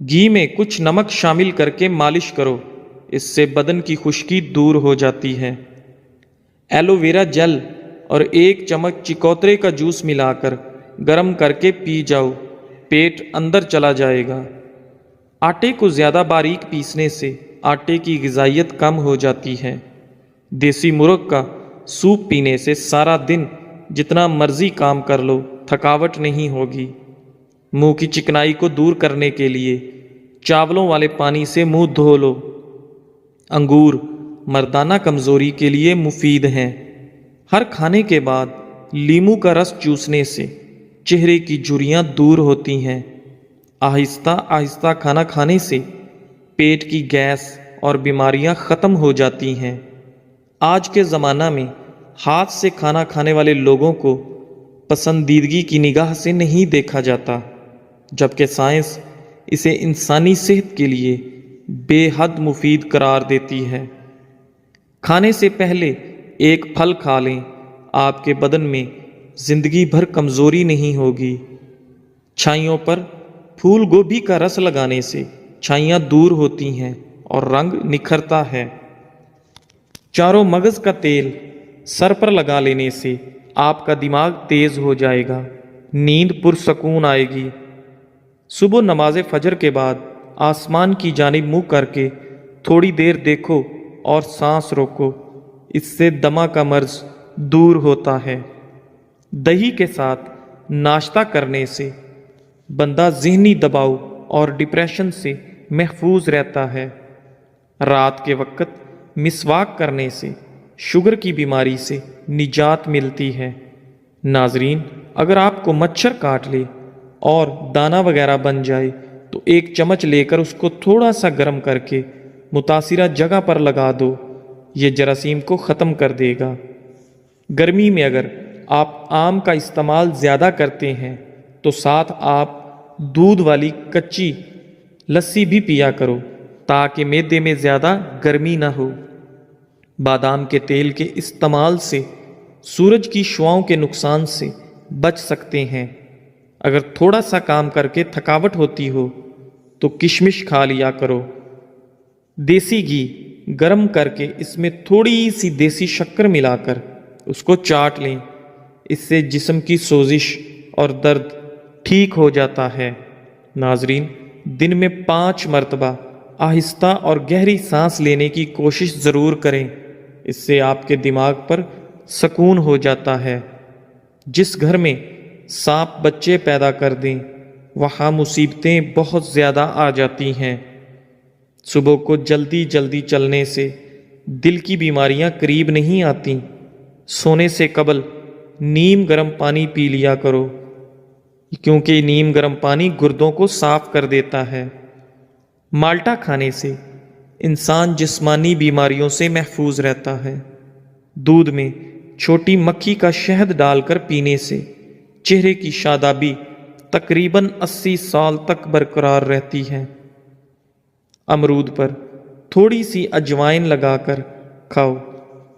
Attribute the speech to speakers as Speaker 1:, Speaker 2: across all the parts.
Speaker 1: گھی میں کچھ نمک شامل کر کے مالش کرو، اس سے بدن کی خشکی دور ہو جاتی ہے۔ ایلو ویرا جل اور 1 چمچ چکوترے کا جوس ملا کر گرم کر کے پی جاؤ، پیٹ اندر چلا جائے گا۔ آٹے کو زیادہ باریک پیسنے سے آٹے کی غذائیت کم ہو جاتی ہے۔ دیسی مرغ کا سوپ پینے سے سارا دن جتنا مرضی کام کر لو، تھکاوٹ نہیں ہوگی۔ منہ کی چکنائی کو دور کرنے کے لیے چاولوں والے پانی سے منہ دھو لو۔ انگور مردانہ کمزوری کے لیے مفید ہیں۔ ہر کھانے کے بعد لیمو کا رس چوسنے سے چہرے کی جھریاں دور ہوتی ہیں۔ آہستہ آہستہ کھانا کھانے سے پیٹ کی گیس اور بیماریاں ختم ہو جاتی ہیں۔ آج کے زمانہ میں ہاتھ سے کھانا کھانے والے لوگوں کو پسندیدگی کی نگاہ سے نہیں دیکھا جاتا، جبکہ سائنس اسے انسانی صحت کے لیے بے حد مفید قرار دیتی ہے۔ کھانے سے پہلے 1 پھل کھا لیں، آپ کے بدن میں زندگی بھر کمزوری نہیں ہوگی۔ چھائیوں پر پھول گوبھی کا رس لگانے سے چھائیاں دور ہوتی ہیں اور رنگ نکھرتا ہے۔ چاروں مغز کا تیل سر پر لگا لینے سے آپ کا دماغ تیز ہو جائے گا، نیند پرسکون آئے گی۔ صبح نماز فجر کے بعد آسمان کی جانب منہ کر کے تھوڑی دیر دیکھو اور سانس روکو، اس سے دمہ کا مرض دور ہوتا ہے۔ دہی کے ساتھ ناشتہ کرنے سے بندہ ذہنی دباؤ اور ڈپریشن سے محفوظ رہتا ہے۔ رات کے وقت مسواک کرنے سے شوگر کی بیماری سے نجات ملتی ہے۔ ناظرین، اگر آپ کو مچھر کاٹ لے اور دانہ وغیرہ بن جائے تو 1 چمچ لے کر اس کو تھوڑا سا گرم کر کے متاثرہ جگہ پر لگا دو، یہ جراثیم کو ختم کر دے گا۔ گرمی میں اگر آپ آم کا استعمال زیادہ کرتے ہیں تو ساتھ آپ دودھ والی کچی لسی بھی پیا کرو تاکہ معدے میں زیادہ گرمی نہ ہو۔ بادام کے تیل کے استعمال سے سورج کی شعاؤں کے نقصان سے بچ سکتے ہیں۔ اگر تھوڑا سا کام کر کے تھکاوٹ ہوتی ہو تو کشمش کھا لیا کرو۔ دیسی گھی گرم کر کے اس میں تھوڑی سی دیسی شکر ملا کر اس کو چاٹ لیں، اس سے جسم کی سوزش اور درد ٹھیک ہو جاتا ہے۔ ناظرین، دن میں 5 مرتبہ آہستہ اور گہری سانس لینے کی کوشش ضرور کریں، اس سے آپ کے دماغ پر سکون ہو جاتا ہے۔ جس گھر میں سانپ بچے پیدا کر دیں وہاں مصیبتیں بہت زیادہ آ جاتی ہیں۔ صبح کو جلدی جلدی چلنے سے دل کی بیماریاں قریب نہیں آتیں۔ سونے سے قبل نیم گرم پانی پی لیا کرو، کیونکہ نیم گرم پانی گردوں کو صاف کر دیتا ہے۔ مالٹا کھانے سے انسان جسمانی بیماریوں سے محفوظ رہتا ہے۔ دودھ میں چھوٹی مکھی کا شہد ڈال کر پینے سے چہرے کی شادابی تقریباً 80 سال تک برقرار رہتی ہے۔ امرود پر تھوڑی سی اجوائن لگا کر کھاؤ،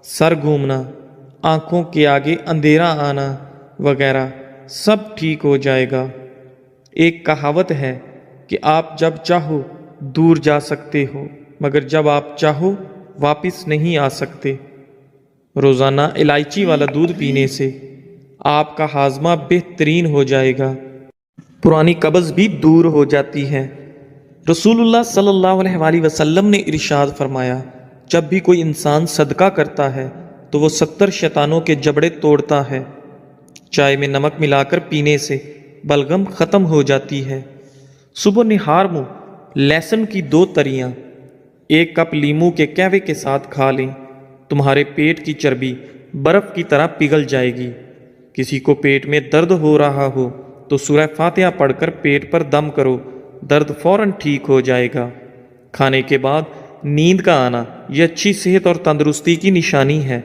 Speaker 1: سر گھومنا، آنکھوں کے آگے اندھیرا آنا وغیرہ سب ٹھیک ہو جائے گا۔ ایک کہاوت ہے کہ آپ جب چاہو دور جا سکتے ہو، مگر جب آپ چاہو واپس نہیں آ سکتے۔ روزانہ الائچی والا دودھ پینے سے آپ کا ہاضمہ بہترین ہو جائے گا، پرانی قبض بھی دور ہو جاتی ہے۔ رسول اللہ صلی اللہ علیہ وآلہ وسلم نے ارشاد فرمایا، جب بھی کوئی انسان صدقہ کرتا ہے تو وہ 70 شیطانوں کے جبڑے توڑتا ہے۔ چائے میں نمک ملا کر پینے سے بلغم ختم ہو جاتی ہے۔ صبح نہار منہ لہسن کی 2 تریاں 1 کپ لیمو کے قہوے کے ساتھ کھا لیں، تمہارے پیٹ کی چربی برف کی طرح پگھل جائے گی۔ کسی کو پیٹ میں درد ہو رہا ہو تو سورہ فاتحہ پڑھ کر پیٹ پر دم کرو، درد فوراً ٹھیک ہو جائے گا۔ کھانے کے بعد نیند کا آنا یہ اچھی صحت اور تندرستی کی نشانی ہے۔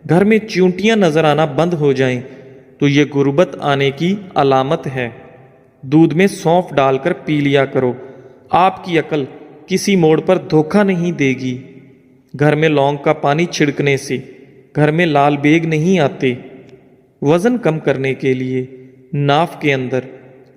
Speaker 1: گھر میں چیونٹیاں نظر آنا بند ہو جائیں تو یہ غربت آنے کی علامت ہے۔ دودھ میں سونف ڈال کر پی لیا کرو، آپ کی عقل کسی موڑ پر دھوکہ نہیں دے گی۔ گھر میں لونگ کا پانی چھڑکنے سے گھر میں لال بیگ نہیں آتے۔ وزن کم کرنے کے لیے ناف کے اندر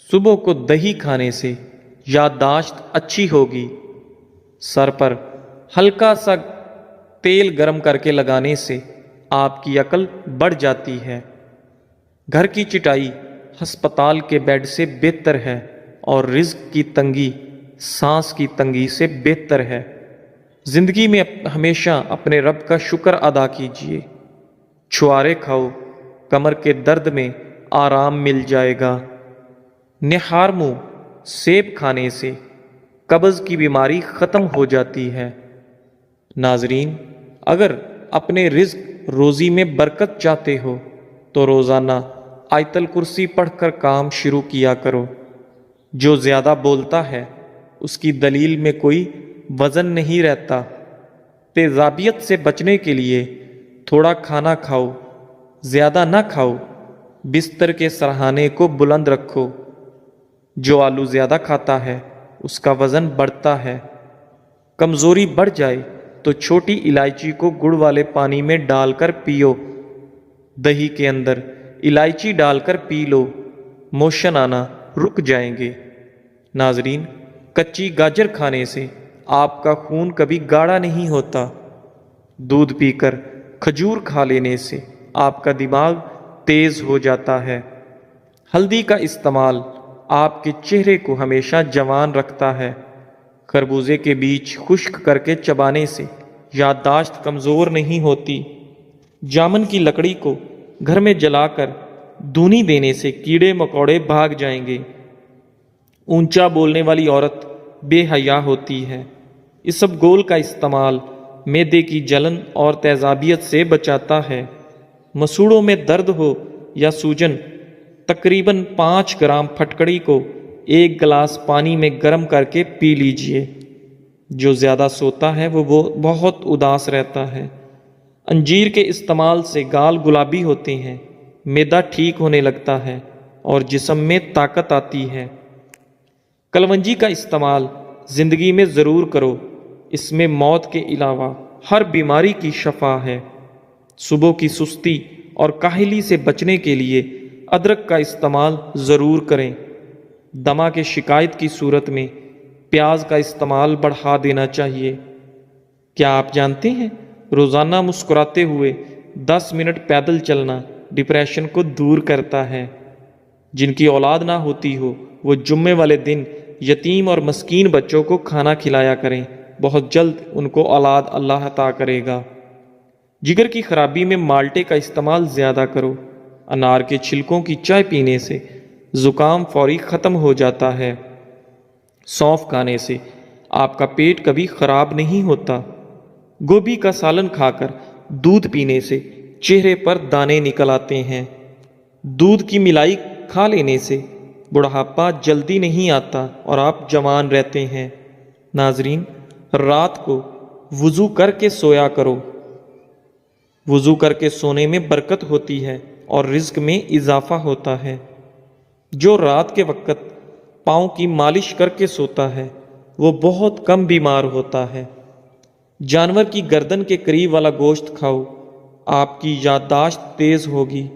Speaker 1: صبح کو دہی کھانے سے یادداشت اچھی ہوگی۔ سر پر ہلکا سا تیل گرم کر کے لگانے سے آپ کی عقل بڑھ جاتی ہے۔ گھر کی چٹائی ہسپتال کے بیڈ سے بہتر ہے اور رزق کی تنگی سانس کی تنگی سے بہتر ہے۔ زندگی میں ہمیشہ اپنے رب کا شکر ادا کیجیے۔ چھوارے کھاؤ، کمر کے درد میں آرام مل جائے گا۔ نہار منہ سیب کھانے سے قبض کی بیماری ختم ہو جاتی ہے۔ ناظرین، اگر اپنے رزق روزی میں برکت چاہتے ہو تو روزانہ آیت الکرسی پڑھ کر کام شروع کیا کرو۔ جو زیادہ بولتا ہے اس کی دلیل میں کوئی وزن نہیں رہتا۔ تیزابیت سے بچنے کے لیے تھوڑا کھانا کھاؤ، زیادہ نہ کھاؤ۔ بستر کے سرہانے کو بلند رکھو۔ جو آلو زیادہ کھاتا ہے اس کا وزن بڑھتا ہے۔ کمزوری بڑھ جائے تو چھوٹی الائچی کو گڑ والے پانی میں ڈال کر پیو۔ دہی کے اندر الائچی ڈال کر پی لو، موشن آنا رک جائیں گے۔ ناظرین، کچی گاجر کھانے سے آپ کا خون کبھی گاڑھا نہیں ہوتا۔ دودھ پی کر کھجور کھا لینے سے آپ کا دماغ تیز ہو جاتا ہے۔ ہلدی کا استعمال آپ کے چہرے کو ہمیشہ جوان رکھتا ہے۔ خربوزے کے بیج خشک کر کے چبانے سے یادداشت کمزور نہیں ہوتی۔ جامن کی لکڑی کو گھر میں جلا کر دھونی دینے سے کیڑے مکوڑے بھاگ جائیں گے۔ اونچا بولنے والی عورت بے حیا ہوتی ہے۔ اسبگول کا استعمال معدے کی جلن اور تیزابیت سے بچاتا ہے۔ مسوڑوں میں درد ہو یا سوجن، تقریباً 5 گرام پھٹکڑی کو 1 گلاس پانی میں گرم کر کے پی لیجئے۔ جو زیادہ سوتا ہے وہ بہت اداس رہتا ہے۔ انجیر کے استعمال سے گال گلابی ہوتے ہیں، معدہ ٹھیک ہونے لگتا ہے اور جسم میں طاقت آتی ہے۔ کلونجی کا استعمال زندگی میں ضرور کرو، اس میں موت کے علاوہ ہر بیماری کی شفا ہے۔ صبح کی سستی اور کاہلی سے بچنے کے لیے ادرک کا استعمال ضرور کریں۔ دمہ کے شکایت کی صورت میں پیاز کا استعمال بڑھا دینا چاہیے۔ کیا آپ جانتے ہیں روزانہ مسکراتے ہوئے 10 منٹ پیدل چلنا ڈپریشن کو دور کرتا ہے۔ جن کی اولاد نہ ہوتی ہو وہ جمعے والے دن یتیم اور مسکین بچوں کو کھانا کھلایا کریں، بہت جلد ان کو اولاد اللہ عطا کرے گا۔ جگر کی خرابی میں مالٹے کا استعمال زیادہ کرو۔ انار کے چھلکوں کی چائے پینے سے زکام فوری ختم ہو جاتا ہے۔ سونف کھانے سے آپ کا پیٹ کبھی خراب نہیں ہوتا۔ گوبھی کا سالن کھا کر دودھ پینے سے چہرے پر دانے نکل آتے ہیں۔ دودھ کی ملائی کھا لینے سے بڑھاپا جلدی نہیں آتا اور آپ جوان رہتے ہیں۔ ناظرین، رات کو وضو کر کے سویا کرو۔ وضو کر کے سونے میں برکت ہوتی ہے اور رزق میں اضافہ ہوتا ہے۔ جو رات کے وقت پاؤں کی مالش کر کے سوتا ہے وہ بہت کم بیمار ہوتا ہے۔ جانور کی گردن کے قریب والا گوشت کھاؤ، آپ کی یادداشت تیز ہوگی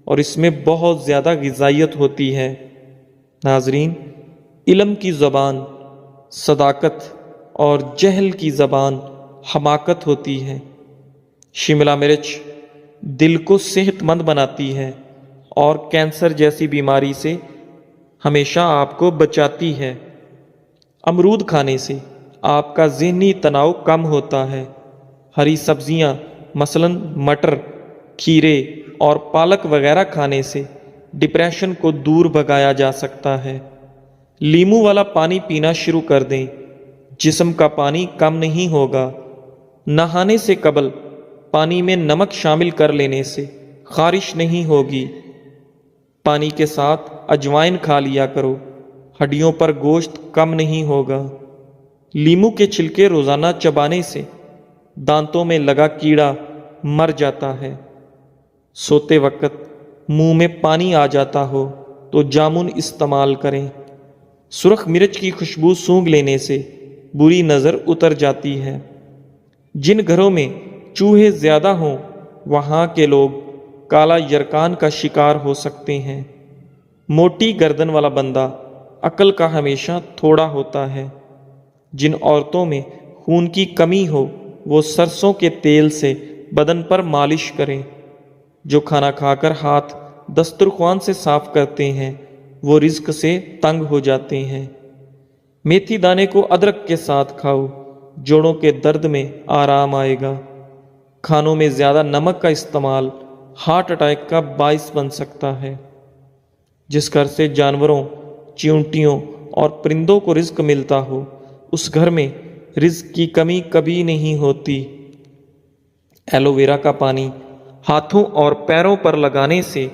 Speaker 1: اور اس میں بہت زیادہ غذائیت ہوتی ہے۔ ناظرین، علم کی زبان صداقت اور جہل کی زبان حماقت ہوتی ہے۔ شملہ مرچ دل کو صحت مند بناتی ہے اور کینسر جیسی بیماری سے ہمیشہ آپ کو بچاتی ہے۔ امرود کھانے سے آپ کا ذہنی تناؤ کم ہوتا ہے۔ ہری سبزیاں مثلاً مٹر، کھیرے اور پالک وغیرہ کھانے سے ڈپریشن کو دور بھگایا جا سکتا ہے۔ لیمو والا پانی پینا شروع کر دیں، جسم کا پانی کم نہیں ہوگا۔ نہانے سے قبل پانی میں نمک شامل کر لینے سے خارش نہیں ہوگی۔ پانی کے ساتھ اجوائن کھا لیا کرو، ہڈیوں پر گوشت کم نہیں ہوگا۔ لیمو کے چھلکے روزانہ چبانے سے دانتوں میں لگا کیڑا مر جاتا ہے۔ سوتے وقت منہ میں پانی آ جاتا ہو تو جامن استعمال کریں۔ سرخ مرچ کی خوشبو سونگھ لینے سے بری نظر اتر جاتی ہے۔ جن گھروں میں چوہے زیادہ ہوں وہاں کے لوگ کالا یرکان کا شکار ہو سکتے ہیں۔ موٹی گردن والا بندہ عقل کا ہمیشہ تھوڑا ہوتا ہے۔ جن عورتوں میں خون کی کمی ہو وہ سرسوں کے تیل سے بدن پر مالش کریں۔ جو کھانا کھا کر ہاتھ دسترخوان سے صاف کرتے ہیں وہ رزق سے تنگ ہو جاتے ہیں۔ میتھی دانے کو ادرک کے ساتھ کھاؤ، جوڑوں کے درد میں آرام آئے گا۔ کھانوں میں زیادہ نمک کا استعمال ہارٹ اٹیک کا باعث بن سکتا ہے۔ جس گھر سے جانوروں، چیونٹیوں اور پرندوں کو رزق ملتا ہو اس گھر میں رزق کی کمی کبھی نہیں ہوتی۔ ایلو ویرا کا پانی ہاتھوں اور پیروں پر لگانے سے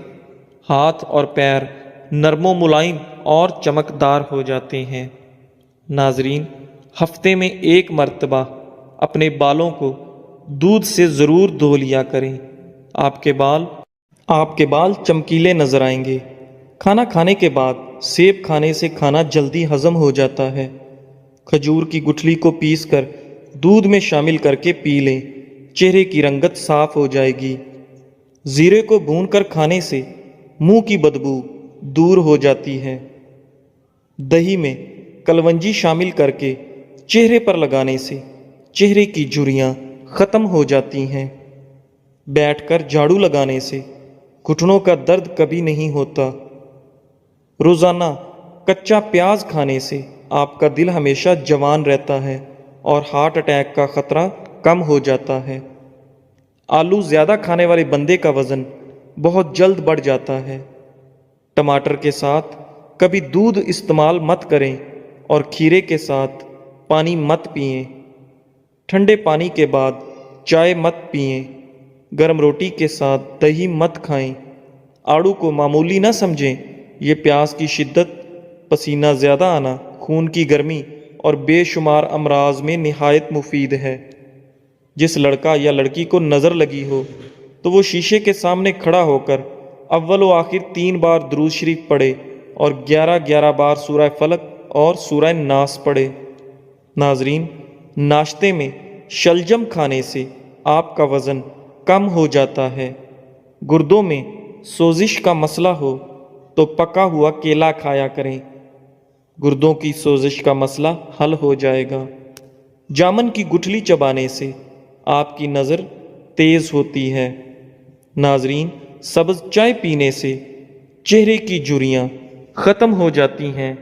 Speaker 1: ہاتھ اور پیر نرم و ملائم اور چمکدار ہو جاتے ہیں۔ ناظرین، ہفتے میں ایک مرتبہ اپنے بالوں کو دودھ سے ضرور دھو لیا کریں۔ آپ کے بال چمکیلے نظر آئیں گے۔ کھانا کھانے کے بعد سیب کھانے سے کھانا جلدی ہضم ہو جاتا ہے۔ کھجور کی گٹھلی کو پیس کر دودھ میں شامل کر کے پی لیں، چہرے کی رنگت صاف ہو جائے گی۔ زیرے کو بھون کر کھانے سے منہ کی بدبو دور ہو جاتی ہے۔ دہی میں کلونجی شامل کر کے چہرے پر لگانے سے چہرے کی جھریاں ختم ہو جاتی ہیں۔ بیٹھ کر جھاڑو لگانے سے گھٹنوں کا درد کبھی نہیں ہوتا۔ روزانہ کچا پیاز کھانے سے آپ کا دل ہمیشہ جوان رہتا ہے اور ہارٹ اٹیک کا خطرہ کم ہو جاتا ہے۔ آلو زیادہ کھانے والے بندے کا وزن بہت جلد بڑھ جاتا ہے۔ ٹماٹر کے ساتھ کبھی دودھ استعمال مت کریں اور کھیرے کے ساتھ پانی مت پئیں۔ ٹھنڈے پانی کے بعد چائے مت پئیں۔ گرم روٹی کے ساتھ دہی مت کھائیں۔ آڑو کو معمولی نہ سمجھیں، یہ پیاس کی شدت، پسینہ زیادہ آنا، خون کی گرمی اور بے شمار امراض میں نہایت مفید ہے۔ جس لڑکا یا لڑکی کو نظر لگی ہو تو وہ شیشے کے سامنے کھڑا ہو کر اول و آخر 3 بار درود شریف پڑھے اور 11 بار سورہ فلق اور سورہ ناس پڑھے۔ ناظرین، ناشتے میں شلجم کھانے سے آپ کا وزن کم ہو جاتا ہے۔ گردوں میں سوزش کا مسئلہ ہو تو پکا ہوا کیلا کھایا کریں، گردوں کی سوزش کا مسئلہ حل ہو جائے گا۔ جامن کی گٹھلی چبانے سے آپ کی نظر تیز ہوتی ہے۔ ناظرین، سبز چائے پینے سے چہرے کی جھریاں ختم ہو جاتی ہیں،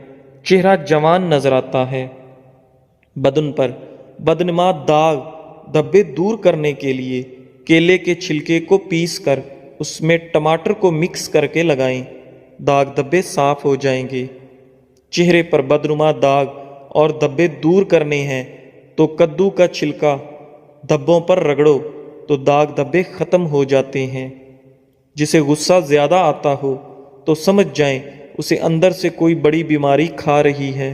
Speaker 1: چہرہ جوان نظر آتا ہے۔ بدن پر بدنما داغ دھبے دور کرنے کے لیے کیلے کے چھلکے کو پیس کر اس میں ٹماٹر کو مکس کر کے لگائیں، داغ دھبے صاف ہو جائیں گے۔ چہرے پر بدنما داغ اور دھبے دور کرنے ہیں تو کدو کا چھلکا دھبوں پر رگڑو تو داغ دھبے ختم ہو جاتے ہیں۔ جسے غصہ زیادہ آتا ہو تو سمجھ جائیں اسے اندر سے کوئی بڑی بیماری کھا رہی ہے۔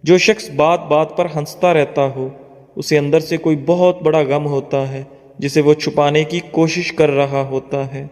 Speaker 1: جو شخص بات بات پر ہنستا رہتا ہو اسے اندر سے کوئی بہت بڑا غم ہوتا ہے جسے وہ چھپانے کی کوشش کر رہا ہوتا ہے۔